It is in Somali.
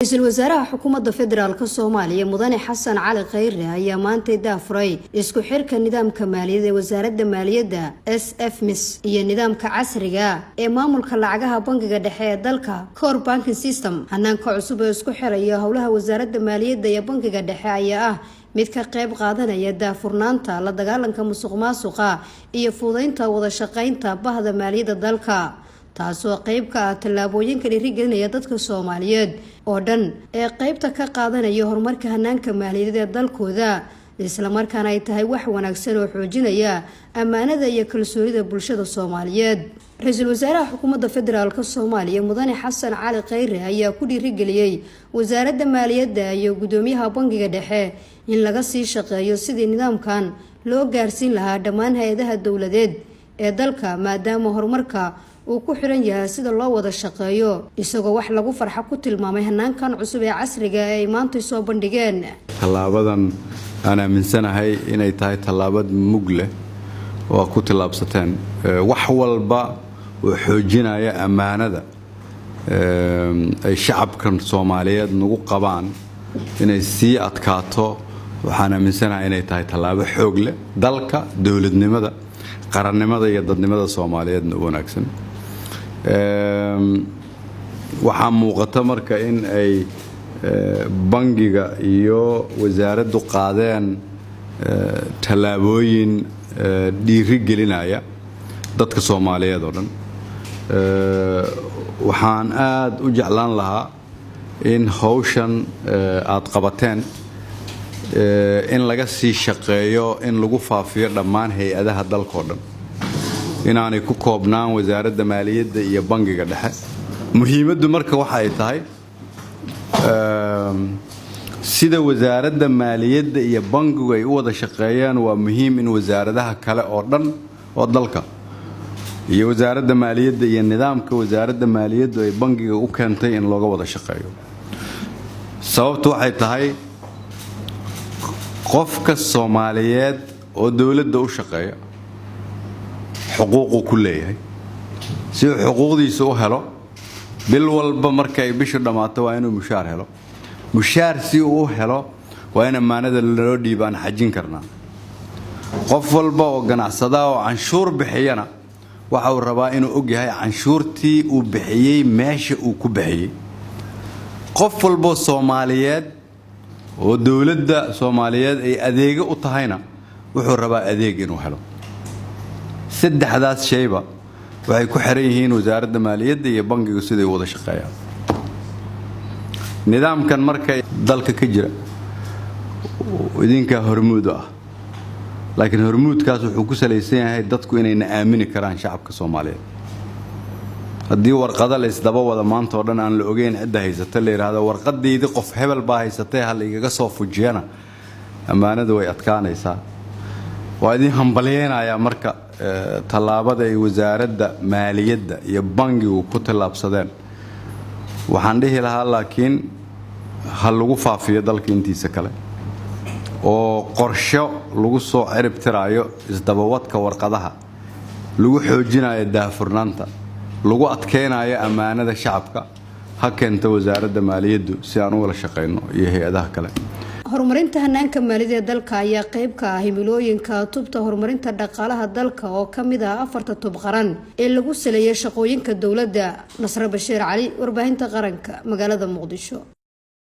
رئيسل وزراء حكومة فدرالka Soomaaliya mudane Xasan Cali Khayre ayaa maanta daafuray isku xirka nidaamka maaliyadeed ee wasaaradda maaliyadda SFMS iyo nidaamka casriga ee maamulka lacagaha bangiga dhexe ee dalka Core Banking System hanaanka cusub ee isku xiraya howlaha wasaaradda maaliyadda iyo bangiga dhexe ayaa mid ka qayb qaadanaya daafurnaanta la dagaalanka musuqmaasuqa iyo fududeynta wada shaqeynta bahda maaliyadda dalka taasoo qayb ka ah tallaabooyinka dhiirigelinaya dadka Soomaaliyeed oo dhan ee qaybta ka qaadanaya horumarka hanaanka maaliyadeed ee dalkooda isla markaana ay tahay wax wanaagsan oo xoojinaya ammaanada iyo kalsoonida bulshada Soomaaliyeed. Ra'iisul Wasaaraha Xukuumadda Federaalka Soomaaliya mudane Xasan Cali Khayre ayaa ku dhiirigeliyay wasaaradda maaliyadda iyo gudoomiyaha bangiga dhexe in laga sii shaqeeyo sidii nidaamkan loo gaarsiin lahaa dhammaan hay'adaha dawladeed ee dalka maadaama horumarka uu ku xiran yahay sida loo wada shaqeeyo isagoo wax lagu farxo ku tilmaamay hanaankan cusub ee casriga ay maanta soo bandhigeen. Talaabadan ana aaminsanahay inay tahay talaabad mug leh oo ku tilaabsateen wax walba oo xoojinaya ammaanada ay shacabkan Soomaaliyeed nagu qabaan inay sii adkaato waxaan aaminsanahay inay tahay talaabo xoog leh dalka dawladnimada qarannimada iyo dadnimada Soomaaliyeed wanaagsan waxaa muuqata marka in ay bangiga iyo wasaaraddu qaadeen tallaabooyin dhiirigelinaya dadka Soomaaliyeed oo dhan waxaan aad u jeclaan lahaa in hawshan aad qabateen in laga sii shaqeeyo in lagu faafiyo dhammaan hay'adaha dalka oo dhan inaanay ku koobnaan wasaaradda maaliyadda iyo bangiga dhexe muhiimaddu marka waxa ay tahay sida wasaaradda maaliyadda iyo bangigu ay u wada shaqeeyaan waa muhiim in wasaaradaha kale oo dhan oo dalka iyo wasaaradda maaliyadda iyo nidaamka wasaaradda maaliyaddu ay bangiga u keentay in looga wada shaqeeyo sababtu waxay tahay qofka Soomaaliyeed oo dawladda u shaqeeya xuquuq ku leeyahay si xuquuqdiisa u helo bil walba markay bishu dhamaato waa inuu mushaar helo mushaar si uu helo waa in amaanada loo dhiibaan xajin karnaa qof walba oo ganacsada oo canshuur bixiyana waxa uu rabaa inuu og yahay canshuurtii uu bixiyay meesha uu ku bixiyay qof walba Soomaaliyeed oo dawladda Soomaaliyeed ay adeeg u tahayna wuxuu rabaa adeeg inuu helo saddexdaas shayba waxay ku xiran yihiin wasaaradda maaliyadda iyo bangiga sida ay wada shaqeeyaan nidaamkan markay dalka ka jira idinka hormuud ah laakiin hormuudkaas wuxuu ku saleysan yahay dadku inay aamini karaan shacabka Soomaaliyeed haddii warqada la isdaba wada maanta oo dhan aan la ogeyn cidda haysata la yiraahdo warqadeedii qof hebel baa haysatay hal igaga soo fujiyana amaanadu way adkaanaysaa waa idin hambalyeynaya marka talaabada ay wasaaradda maaliyadda iyo bangigu ku tilaabsadeen waxaan dhihi lahaa laakiin hal lagu faafiyo dalka intiisa kale oo qorsho lagu soo cirib tiraayo isdabawadka warqadaha lagu xoojinayo daafurnaanta lagu adkeenayo ammaanada shacabka ha keento wasaaradda maaliyaddu si aan u wada shaqeyno iyo hay'adaha kale horumarinta hanaanka maaliyadeed dalka ayaa qayb ka ah himilooyinka tubta horumarinta dhaqaalaha dalka oo kamid ah afarta tub qaran ee lagu saleeyay shaqooyinka dawladda. Nasra Bashiir Cali, warbaahinta qaranka, magaalada Muqdisho.